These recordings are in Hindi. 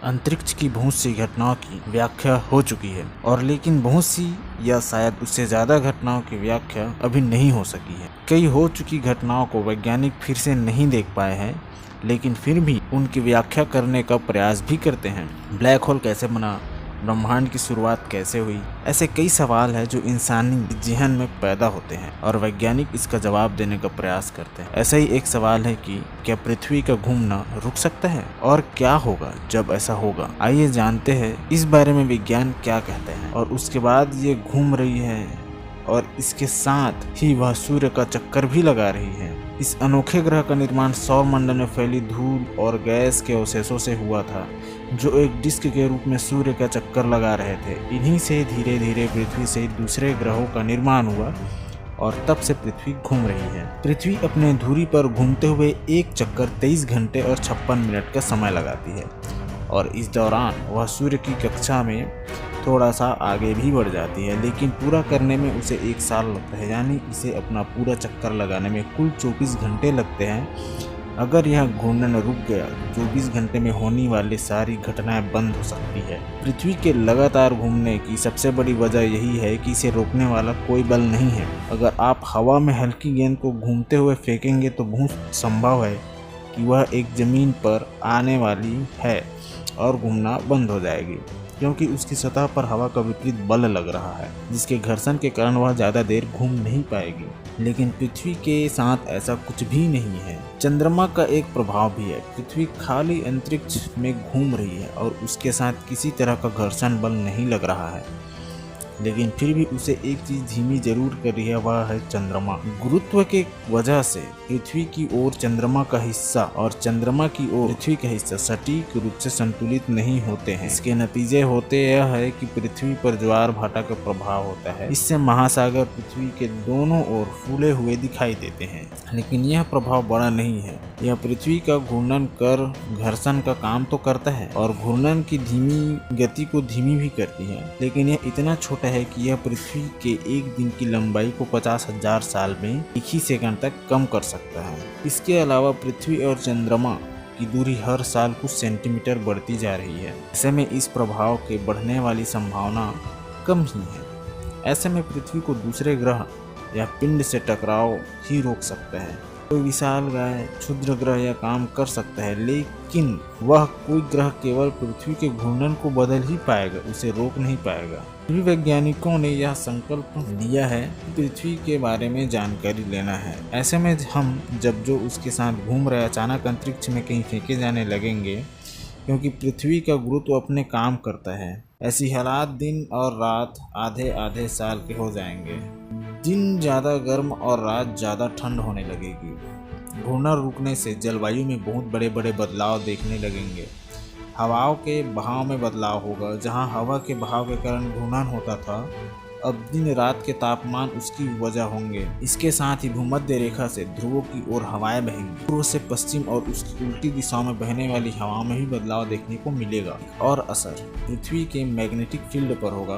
अंतरिक्ष की बहुत सी घटनाओं की व्याख्या हो चुकी है और लेकिन बहुत सी या शायद उससे ज़्यादा घटनाओं की व्याख्या अभी नहीं हो सकी है। कई हो चुकी घटनाओं को वैज्ञानिक फिर से नहीं देख पाए हैं, लेकिन फिर भी उनकी व्याख्या करने का प्रयास भी करते हैं। ब्लैक होल कैसे बना, ब्रह्मांड की शुरुआत कैसे हुई, ऐसे कई सवाल हैं जो इंसानी ज़हन में पैदा होते हैं और वैज्ञानिक इसका जवाब देने का प्रयास करते हैं। ऐसा ही एक सवाल है कि क्या पृथ्वी का घूमना रुक सकता है और क्या होगा जब ऐसा होगा। आइए जानते हैं इस बारे में विज्ञान क्या कहते हैं। और उसके बाद ये घूम रही है और इसके साथ ही वह सूर्य का चक्कर भी लगा रही है। इस अनोखे ग्रह का निर्माण सौर मंडल में फैली धूल और गैस के अवशेषों से हुआ था, जो एक डिस्क के रूप में सूर्य का चक्कर लगा रहे थे। इन्हीं से धीरे धीरे पृथ्वी से दूसरे ग्रहों का निर्माण हुआ और तब से पृथ्वी घूम रही है। पृथ्वी अपने धुरी पर घूमते हुए एक चक्कर 23 घंटे और 56 मिनट का समय लगाती है और इस दौरान वह सूर्य की कक्षा में थोड़ा सा आगे भी बढ़ जाती है, लेकिन पूरा करने में उसे 1 साल लगता है। यानी इसे अपना पूरा चक्कर लगाने में कुल 24 घंटे लगते हैं। अगर यह घूमना रुक गया, 24 घंटे में होने वाली सारी घटनाएं बंद हो सकती है। पृथ्वी के लगातार घूमने की सबसे बड़ी वजह यही है कि इसे रोकने वाला कोई बल नहीं है। अगर आप हवा में हल्की गेंद को घूमते हुए फेंकेंगे तो बहुत संभव है कि वह एक ज़मीन पर आने वाली है और घूमना बंद हो जाएगी, क्योंकि उसकी सतह पर हवा का विपरीत बल लग रहा है, जिसके घर्षण के कारण वह ज़्यादा देर घूम नहीं पाएगी। लेकिन पृथ्वी के साथ ऐसा कुछ भी नहीं है। चंद्रमा का एक प्रभाव भी है। पृथ्वी खाली अंतरिक्ष में घूम रही है और उसके साथ किसी तरह का घर्षण बल नहीं लग रहा है, लेकिन फिर भी उसे एक चीज धीमी जरूर कर रही है, वह है चंद्रमा। गुरुत्व के वजह से पृथ्वी की ओर चंद्रमा का हिस्सा और चंद्रमा की ओर पृथ्वी का हिस्सा सटीक रूप से संतुलित नहीं होते हैं। इसके नतीजे होते यह है कि पृथ्वी पर ज्वार भाटा का प्रभाव होता है। इससे महासागर पृथ्वी के दोनों ओर फूले हुए दिखाई देते हैं, लेकिन यह प्रभाव बड़ा नहीं है। यह पृथ्वी का घूर्णन कर घर्षण का काम तो करता है और घूर्णन की धीमी गति को धीमी भी करती है, लेकिन यह इतना छोटा है कि यह पृथ्वी के एक दिन की लंबाई को 50,000 साल में 1 ही सेकंड तक कम कर सकता है। इसके अलावा पृथ्वी और चंद्रमा की दूरी हर साल कुछ सेंटीमीटर बढ़ती जा रही है। ऐसे में इस प्रभाव के बढ़ने वाली संभावना कम ही है। ऐसे में पृथ्वी को दूसरे ग्रह या पिंड से टकराव ही रोक सकता है। कोई विशाल गाय क्षुद्र ग्रह या काम कर सकता है, लेकिन वह कोई ग्रह केवल पृथ्वी के घूर्णन को बदल ही पाएगा, उसे रोक नहीं पाएगा। सभी वैज्ञानिकों ने यह संकल्प लिया है कि पृथ्वी के बारे में जानकारी लेना है। ऐसे में हम जब जो उसके साथ घूम रहे अचानक अंतरिक्ष में कहीं फेंके जाने लगेंगे, क्योंकि पृथ्वी का गुरुत्व अपने काम करता है। ऐसी हालात दिन और रात आधे आधे साल के हो जाएंगे। दिन ज़्यादा गर्म और रात ज़्यादा ठंड होने लगेगी। घूर्णन रुकने से जलवायु में बहुत बड़े बड़े बदलाव देखने लगेंगे। हवाओं के बहाव में बदलाव होगा। जहां हवा के बहाव के कारण घूर्णन होता था, अब दिन रात के तापमान उसकी वजह होंगे। इसके साथ ही भूमध्य रेखा से ध्रुवों की ओर हवाएं बहेंगी। पूर्व से पश्चिम और उसकी उल्टी दिशाओं में बहने वाली हवाओं में भी बदलाव देखने को मिलेगा। और असर पृथ्वी के मैग्नेटिक फील्ड पर होगा।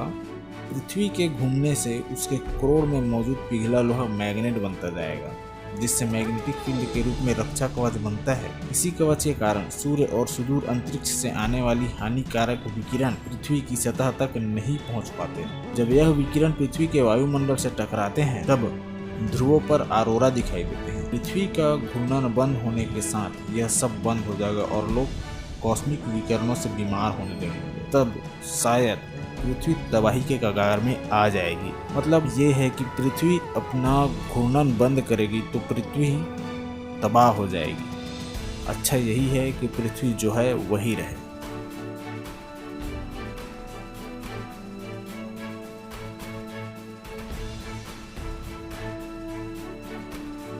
पृथ्वी के घूमने से उसके कोर में मौजूद पिघला लोहा मैग्नेट बनता जाएगा, जिससे मैग्नेटिक फील्ड के रूप में रक्षा कवच बनता है। इसी कवच के कारण सूर्य और सुदूर अंतरिक्ष से आने वाली हानिकारक विकिरण पृथ्वी की सतह तक नहीं पहुंच पाते। जब यह विकिरण पृथ्वी के वायुमंडल से टकराते हैं, तब ध्रुवों पर ऑरोरा दिखाई देते हैं। पृथ्वी का घूर्णन बंद होने के साथ यह सब बंद हो जाएगा और लोग कॉस्मिक विकिरणों से बीमार होने लगेंगे। तब शायद पृथ्वी तबाही के कगार में आ जाएगी। मतलब ये है कि पृथ्वी अपना घूर्णन बंद करेगी तो पृथ्वी तबाह हो जाएगी। अच्छा यही है कि पृथ्वी जो है वही रहे।